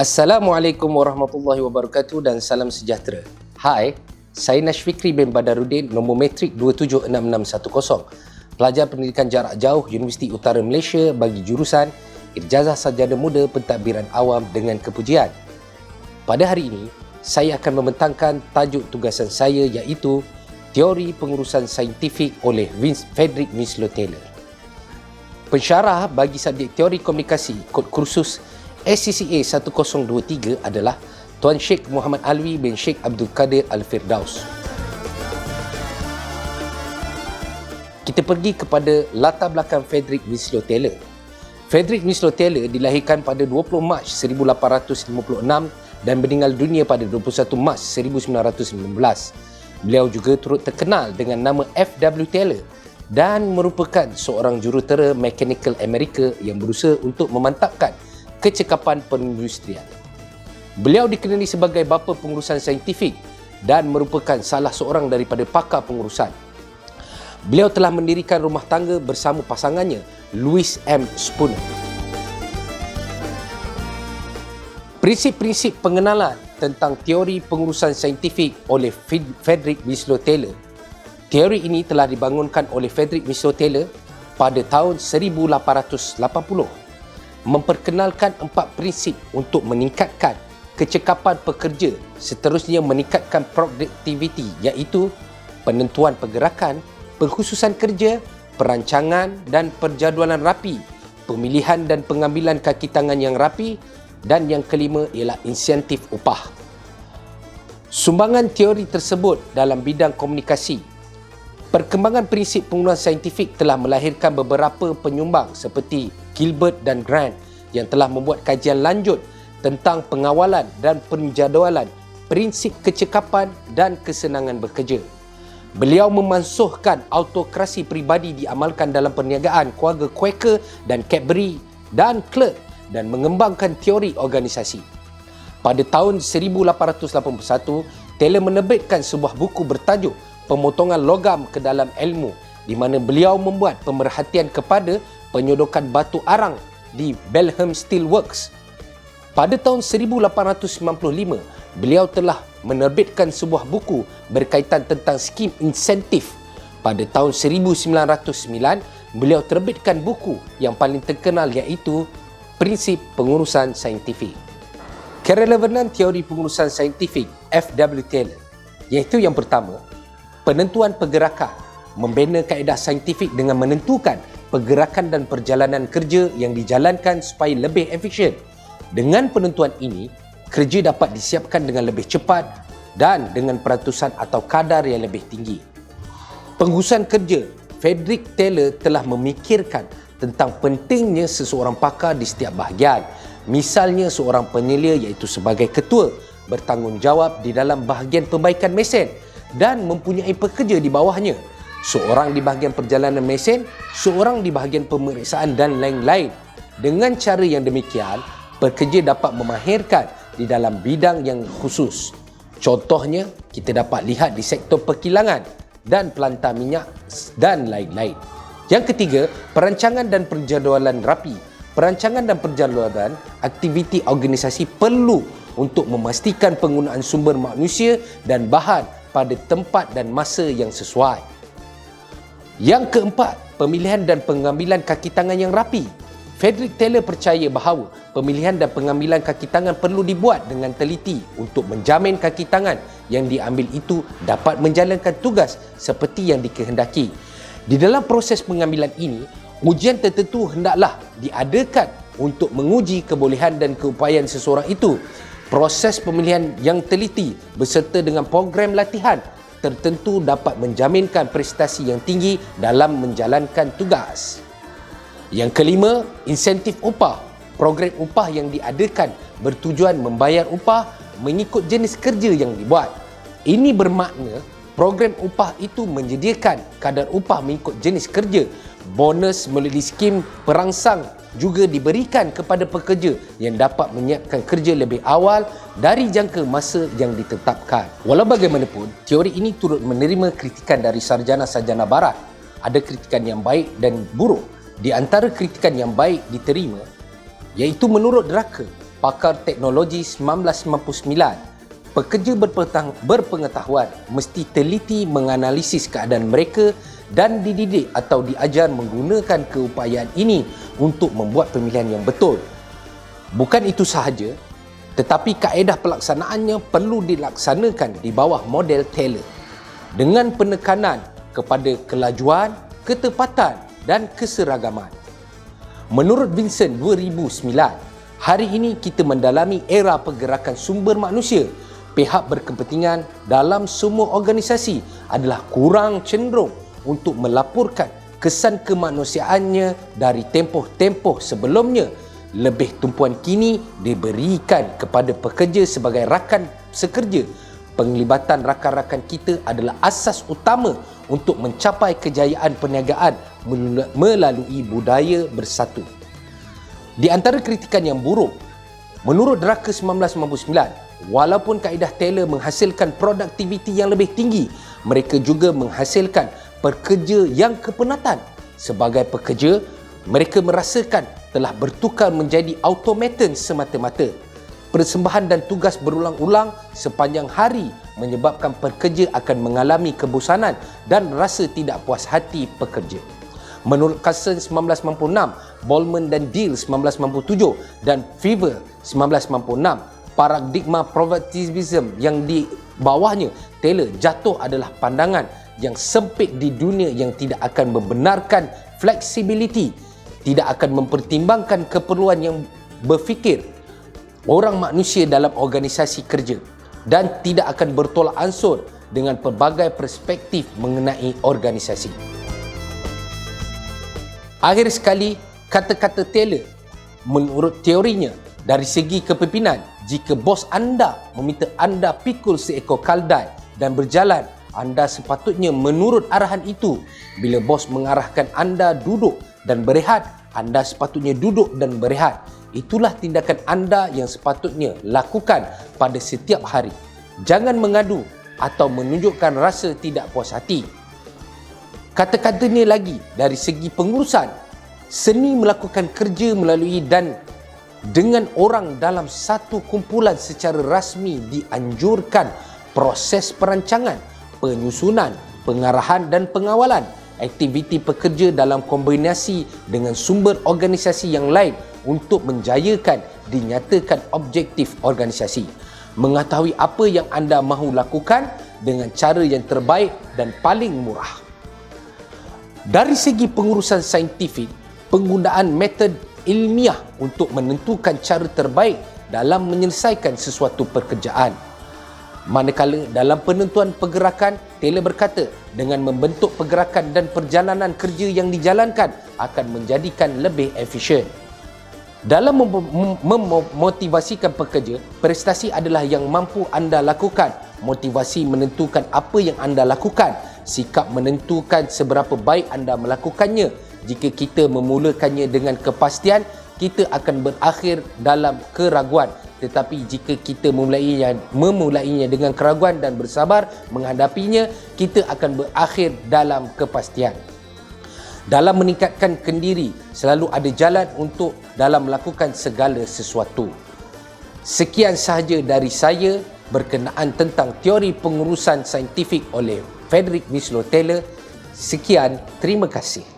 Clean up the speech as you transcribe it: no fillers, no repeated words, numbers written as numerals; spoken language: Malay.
Assalamualaikum warahmatullahi wabarakatuh dan salam sejahtera. Hai, saya Nash Fikri bin Badaruddin, nombor metrik 276610, pelajar pendidikan jarak jauh Universiti Utara Malaysia bagi jurusan Ijazah Sarjana Muda Pentadbiran Awam dengan Kepujian. Pada hari ini, saya akan membentangkan tajuk tugasan saya iaitu Teori Pengurusan Saintifik oleh Frederick Winslow Taylor. Pensyarah bagi subjek Teori Komunikasi kod kursus SCCA 1023 adalah Tuan Sheikh Muhammad Alwi bin Sheikh Abdul Qadir Al-Firdaus. Kita pergi kepada latar belakang Frederick Winslow Taylor. Frederick Winslow Taylor dilahirkan pada 20 Mac 1856 dan meninggal dunia pada 21 Mac 1919. Beliau juga turut terkenal dengan nama F.W. Taylor dan merupakan seorang jurutera mechanical Amerika yang berusaha untuk memantapkan kecekapan perindustrian. Beliau dikenali sebagai bapa pengurusan saintifik dan merupakan salah seorang daripada pakar pengurusan. Beliau telah mendirikan rumah tangga bersama pasangannya, Louis M. Spooner. Prinsip-prinsip pengenalan tentang teori pengurusan saintifik oleh Frederick Winslow Taylor. Teori ini telah dibangunkan oleh Frederick Winslow Taylor pada tahun 1880. Memperkenalkan 4 prinsip untuk meningkatkan kecekapan pekerja, seterusnya meningkatkan produktiviti iaitu penentuan pergerakan, pengkhususan kerja, perancangan dan perjadualan rapi, pemilihan dan pengambilan kaki tangan yang rapi, dan yang kelima ialah insentif upah. Sumbangan teori tersebut dalam bidang komunikasi. Perkembangan prinsip pengurusan saintifik telah melahirkan beberapa penyumbang seperti Gilbert dan Grant yang telah membuat kajian lanjut tentang pengawalan dan penjadualan prinsip kecekapan dan kesenangan bekerja. Beliau memansuhkan autokrasi peribadi diamalkan dalam perniagaan keluarga Quaker dan Cadbury dan Clerk dan mengembangkan teori organisasi. Pada tahun 1881, Taylor menerbitkan sebuah buku bertajuk Pemotongan Logam ke dalam Ilmu, di mana beliau membuat pemerhatian kepada penyodokan batu arang di Belham Steel Works. Pada tahun 1895, beliau telah menerbitkan sebuah buku berkaitan tentang skim insentif. Pada tahun 1909, beliau terbitkan buku yang paling terkenal iaitu Prinsip Pengurusan Saintifik. Kerelevanan teori pengurusan saintifik F.W. Taylor iaitu yang pertama, penentuan pergerakan, membina kaedah saintifik dengan menentukan pergerakan dan perjalanan kerja yang dijalankan supaya lebih efisien. Dengan penentuan ini, kerja dapat disiapkan dengan lebih cepat dan dengan peratusan atau kadar yang lebih tinggi. Pengkhususan kerja, Frederick Taylor telah memikirkan tentang pentingnya seseorang pakar di setiap bahagian. Misalnya seorang penyelia iaitu sebagai ketua, bertanggungjawab di dalam bahagian perbaikan mesin dan mempunyai pekerja di bawahnya. Seorang di bahagian perjalanan mesin, seorang di bahagian pemeriksaan dan lain-lain. Dengan cara yang demikian, pekerja dapat memahirkan di dalam bidang yang khusus. Contohnya, kita dapat lihat di sektor perkilangan dan pelantar minyak dan lain-lain. Yang ketiga, perancangan dan penjadualan rapi. Perancangan dan penjadualan aktiviti organisasi perlu untuk memastikan penggunaan sumber manusia dan bahan pada tempat dan masa yang sesuai. Yang keempat, pemilihan dan pengambilan kaki tangan yang rapi. Frederick Taylor percaya bahawa pemilihan dan pengambilan kaki tangan perlu dibuat dengan teliti untuk menjamin kaki tangan yang diambil itu dapat menjalankan tugas seperti yang dikehendaki. Di dalam proses pengambilan ini, ujian tertentu hendaklah diadakan untuk menguji kebolehan dan keupayaan seseorang itu. Proses pemilihan yang teliti berserta dengan program latihan tertentu dapat menjaminkan prestasi yang tinggi dalam menjalankan tugas. Yang kelima, insentif upah. Program upah yang diadakan bertujuan membayar upah mengikut jenis kerja yang dibuat. Ini bermakna program upah itu menyediakan kadar upah mengikut jenis kerja. Bonus melalui skim perangsang juga diberikan kepada pekerja yang dapat menyiapkan kerja lebih awal dari jangka masa yang ditetapkan. Walau bagaimanapun, teori ini turut menerima kritikan dari sarjana-sarjana barat. Ada kritikan yang baik dan buruk. Di antara kritikan yang baik diterima, iaitu menurut Drucker, pakar teknologi 1999, pekerja berpengetahuan mesti teliti menganalisis keadaan mereka dan dididik atau diajar menggunakan keupayaan ini untuk membuat pemilihan yang betul. Bukan itu sahaja, tetapi kaedah pelaksanaannya perlu dilaksanakan di bawah model Taylor dengan penekanan kepada kelajuan, ketepatan dan keseragaman. Menurut Vincent 2009, hari ini kita mendalami era pergerakan sumber manusia. Pihak berkepentingan dalam semua organisasi adalah kurang cenderung untuk melaporkan kesan kemanusiaannya dari tempoh-tempoh sebelumnya. Lebih tumpuan kini diberikan kepada pekerja sebagai rakan sekerja. Penglibatan rakan-rakan kita adalah asas utama untuk mencapai kejayaan perniagaan melalui budaya bersatu. Di antara kritikan yang buruk, menurut Draka 1999, walaupun kaedah Taylor menghasilkan produktiviti yang lebih tinggi, mereka juga menghasilkan pekerja yang kepenatan. Sebagai pekerja, mereka merasakan telah bertukar menjadi automaton semata-mata. Persembahan dan tugas berulang-ulang sepanjang hari menyebabkan pekerja akan mengalami kebosanan dan rasa tidak puas hati pekerja. Menurut Cousins 1996, Bolman dan Deal 1997 dan Fever 1996, paradigma productivism yang di bawahnya Taylor jatuh adalah pandangan yang sempit di dunia yang tidak akan membenarkan flexibility, tidak akan mempertimbangkan keperluan yang berfikir orang manusia dalam organisasi kerja dan tidak akan bertolak ansur dengan pelbagai perspektif mengenai organisasi. Akhir sekali, kata-kata Taylor menurut teorinya dari segi kepimpinan, jika bos anda meminta anda pikul seekor kaldai dan berjalan, anda sepatutnya menurut arahan itu. Bila bos mengarahkan anda duduk dan berehat, anda sepatutnya duduk dan berehat. Itulah tindakan anda yang sepatutnya lakukan pada setiap hari. Jangan mengadu atau menunjukkan rasa tidak puas hati. Kata-katanya lagi, dari segi pengurusan, seni melakukan kerja melalui dan dengan orang dalam satu kumpulan secara rasmi dianjurkan. Proses perancangan, penyusunan, pengarahan dan pengawalan aktiviti pekerja dalam kombinasi dengan sumber organisasi yang lain untuk menjayakan dinyatakan objektif organisasi. Mengetahui apa yang anda mahu lakukan dengan cara yang terbaik dan paling murah. Dari segi pengurusan saintifik, penggunaan metod ilmiah untuk menentukan cara terbaik dalam menyelesaikan sesuatu pekerjaan. Manakala dalam penentuan pergerakan, Taylor berkata, dengan membentuk pergerakan dan perjalanan kerja yang dijalankan akan menjadikan lebih efisien. Dalam memotivasikan pekerja, prestasi adalah yang mampu anda lakukan. Motivasi menentukan apa yang anda lakukan. Sikap menentukan seberapa baik anda melakukannya. Jika kita memulakannya dengan kepastian, kita akan berakhir dalam keraguan. Tetapi jika kita memulainya dengan keraguan dan bersabar menghadapinya, kita akan berakhir dalam kepastian. Dalam meningkatkan kendiri, selalu ada jalan untuk dalam melakukan segala sesuatu. Sekian sahaja dari saya berkenaan tentang teori pengurusan saintifik oleh Frederick Winslow Taylor. Sekian, terima kasih.